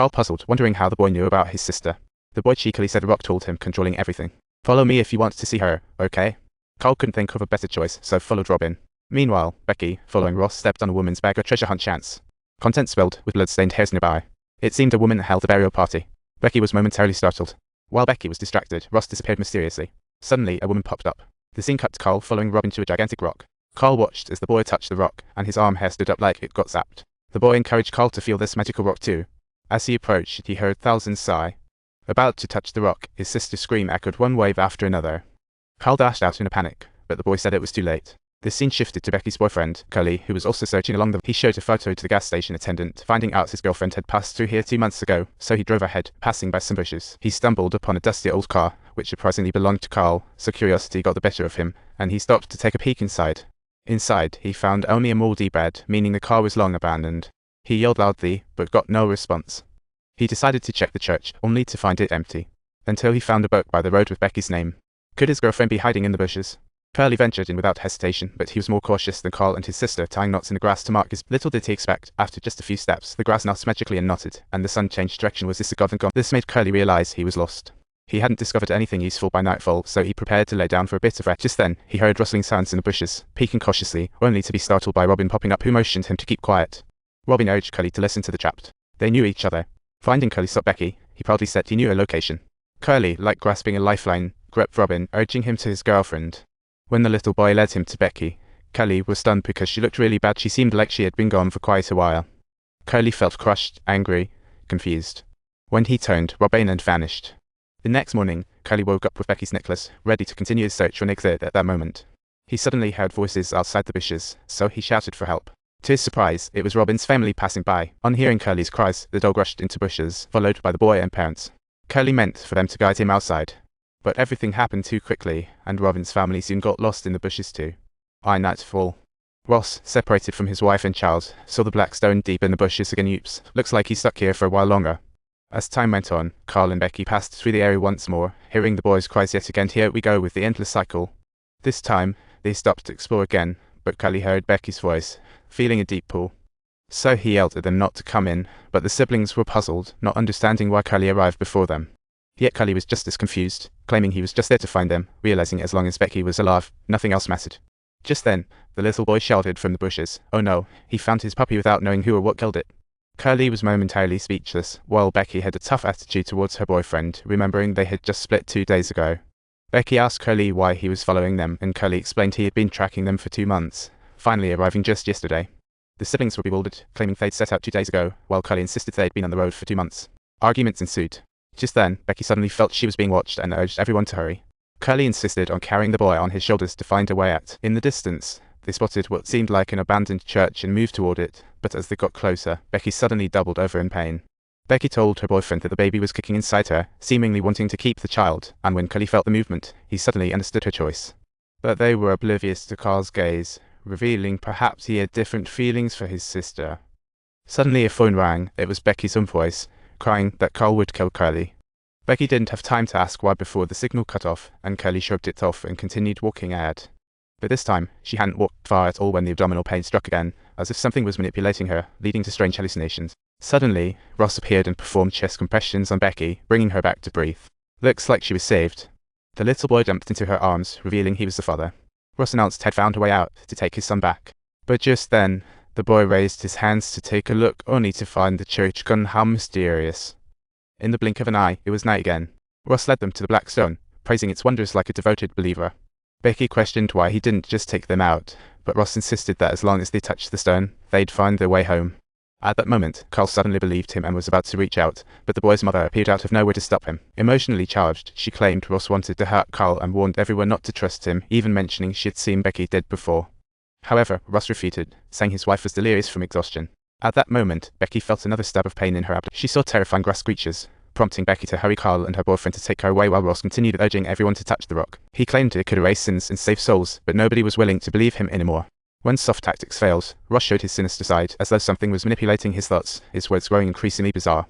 Carl puzzled, wondering how the boy knew about his sister. The boy cheekily said a rock told him, controlling everything. Follow me if you want to see her, okay? Carl couldn't think of a better choice, so followed Robin. Meanwhile, Becky, following Ross, stepped on a woman's bag of treasure hunt chance. Contents spilled, with blood-stained hairs nearby. It seemed a woman held a burial party. Becky was momentarily startled. While Becky was distracted, Ross disappeared mysteriously. Suddenly, a woman popped up. The scene cut to Carl following Robin to a gigantic rock. Carl watched as the boy touched the rock, and his arm hair stood up like it got zapped. The boy encouraged Carl to feel this magical rock too. As he approached, he heard thousands sigh. About to touch the rock, his sister's scream echoed one wave after another. Carl dashed out in a panic, but the boy said it was too late. The scene shifted to Becky's boyfriend, Curly, who was also searching along the. He showed a photo to the gas station attendant, finding out his girlfriend had passed through here 2 months ago, so he drove ahead, passing by some bushes. He stumbled upon a dusty old car, which surprisingly belonged to Carl, so curiosity got the better of him, and he stopped to take a peek inside. Inside, he found only a mouldy bed, meaning the car was long abandoned. He yelled loudly, but got no response. He decided to check the church, only to find it empty. Until he found a book by the road with Becky's name. Could his girlfriend be hiding in the bushes? Curly ventured in without hesitation, but he was more cautious than Carl and his sister, tying knots in the grass to mark his. Little did he expect, after just a few steps, the grass knots magically unknotted, and the sun changed direction was disregarded and gone. This made Curly realize he was lost. He hadn't discovered anything useful by nightfall, so he prepared to lay down for a bit of rest. Just then, he heard rustling sounds in the bushes, peeking cautiously, only to be startled by Robin popping up, who motioned him to keep quiet. Robin urged Curly to listen to the chap. They knew each other. Finding Curly stop Becky, he proudly said he knew her location. Curly, like grasping a lifeline, gripped Robin, urging him to his girlfriend. When the little boy led him to Becky, Curly was stunned because she looked really bad. She seemed like she had been gone for quite a while. Curly felt crushed, angry, confused. When he turned, Robin had vanished. The next morning, Curly woke up with Becky's necklace, ready to continue his search for an exit at that moment. He suddenly heard voices outside the bushes, so he shouted for help. To his surprise, it was Robin's family passing by. On hearing Curly's cries, the dog rushed into bushes, followed by the boy and parents. Curly meant for them to guide him outside. But everything happened too quickly, and Robin's family soon got lost in the bushes too. By nightfall, Ross, separated from his wife and child, saw the black stone deep in the bushes again. Oops, looks like he's stuck here for a while longer. As time went on, Carl and Becky passed through the area once more, hearing the boys' cries yet again. Here we go with the endless cycle. This time, they stopped to explore again, but Curly heard Becky's voice, feeling a deep pull. So he yelled at them not to come in, but the siblings were puzzled, not understanding why Curly arrived before them. Yet Curly was just as confused, claiming he was just there to find them, realizing as long as Becky was alive, nothing else mattered. Just then, the little boy shouted from the bushes, "Oh no, he found his puppy without knowing who or what killed it." Curly was momentarily speechless, while Becky had a tough attitude towards her boyfriend, remembering they had just split 2 days ago. Becky asked Curly why he was following them, and Curly explained he had been tracking them for 2 months, finally arriving just yesterday. The siblings were bewildered, claiming they'd set out 2 days ago, while Curly insisted they'd been on the road for 2 months. Arguments ensued. Just then, Becky suddenly felt she was being watched and urged everyone to hurry. Curly insisted on carrying the boy on his shoulders to find a way out. In the distance, they spotted what seemed like an abandoned church and moved toward it, but as they got closer, Becky suddenly doubled over in pain. Becky told her boyfriend that the baby was kicking inside her, seemingly wanting to keep the child, and when Curly felt the movement, he suddenly understood her choice. But they were oblivious to Carl's gaze, revealing perhaps he had different feelings for his sister. Suddenly a phone rang. It was Becky's own voice, crying that Carl would kill Curly. Becky didn't have time to ask why before the signal cut off, and Curly shrugged it off and continued walking ahead. But this time, she hadn't walked far at all when the abdominal pain struck again, as if something was manipulating her, leading to strange hallucinations. Suddenly, Ross appeared and performed chest compressions on Becky, bringing her back to breathe. Looks like she was saved. The little boy jumped into her arms, revealing he was the father. Ross announced he'd found a way out to take his son back. But just then, the boy raised his hands to take a look, only to find the church gone. How mysterious. In the blink of an eye, it was night again. Ross led them to the black stone, praising its wonders like a devoted believer. Becky questioned why he didn't just take them out, but Ross insisted that as long as they touched the stone, they'd find their way home. At that moment, Carl suddenly believed him and was about to reach out, but the boy's mother appeared out of nowhere to stop him. Emotionally charged, she claimed Ross wanted to hurt Carl and warned everyone not to trust him, even mentioning she had seen Becky dead before. However, Ross refuted, saying his wife was delirious from exhaustion. At that moment, Becky felt another stab of pain in her abdomen. She saw terrifying grass creatures, prompting Becky to hurry Carl and her boyfriend to take her away while Ross continued urging everyone to touch the rock. He claimed it could erase sins and save souls, but nobody was willing to believe him anymore. When soft tactics failed, Ross showed his sinister side, as though something was manipulating his thoughts, his words growing increasingly bizarre.